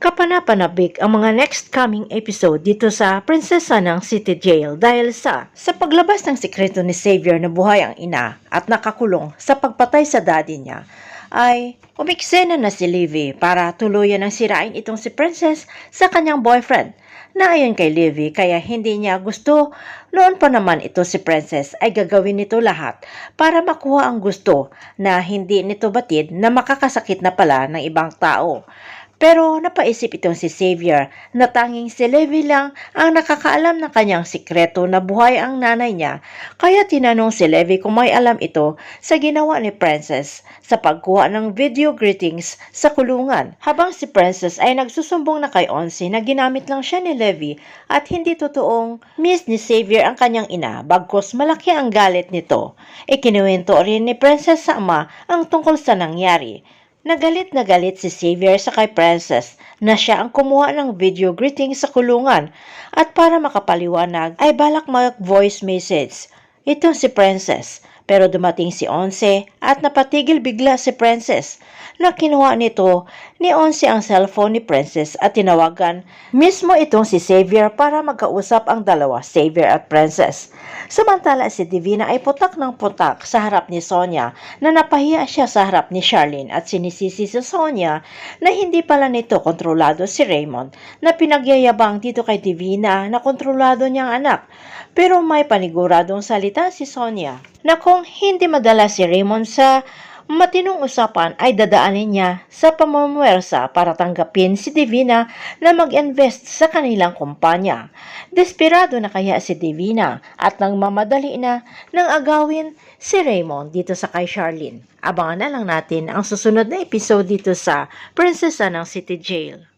Kapanapanabik ang mga next coming episode dito sa Prinsesa ng City Jail dahil sa paglabas ng sikreto ni Xavier na buhay ang ina at nakakulong sa pagpatay sa daddy niya ay umiksena na si Livy para tuluyan ng sirain itong si Princess sa kanyang boyfriend na ayon kay Livy kaya hindi niya gusto noon pa naman ito si Princess ay gagawin nito lahat para makuha ang gusto na hindi nito batid na makakasakit na pala ng ibang tao. Pero napaisip itong si Xavier na tanging si Levi lang ang nakakaalam ng kanyang sikreto na buhay ang nanay niya, kaya tinanong si Levi kung may alam ito sa ginawa ni Princess sa pagkuha ng video greetings sa kulungan. Habang si Princess ay nagsusumbong na kay Onsi na ginamit lang siya ni Levi at hindi totoong miss ni Xavier ang kanyang ina, bagkus malaki ang galit nito. Ikinuwento rin ni Princess sa ama ang tungkol sa nangyari. Nagalit na galit si Xavier sa kay Princess na siya ang kumuha ng video greeting sa kulungan at para makapaliwanag ay balak mag-voice message. Itong si Princess pero dumating si Onse at napatigil bigla si Princess na kinuha nito ni Onse ang cellphone ni Princess at tinawagan mismo itong si Xavier para magkausap ang dalawa, Xavier at Princess. Samantala si Divina ay putak ng putak sa harap ni Sonia na napahiya siya sa harap ni Charlene at sinisisi si Sonia na hindi pala nito kontrolado si Raymond na pinagyayabang dito kay Divina na kontrolado niyang anak. Pero may paniguradong salita si Sonia na kung hindi madala si Raymond sa matinong usapan ay dadaanin niya sa pamumuwersa para tanggapin si Divina na mag-invest sa kanilang kumpanya. Desperado na kaya si Divina at nang mamadali na nang agawin si Raymond dito sa kay Charlene. Abangan na lang natin ang susunod na episode dito sa Prinsesa ng City Jail.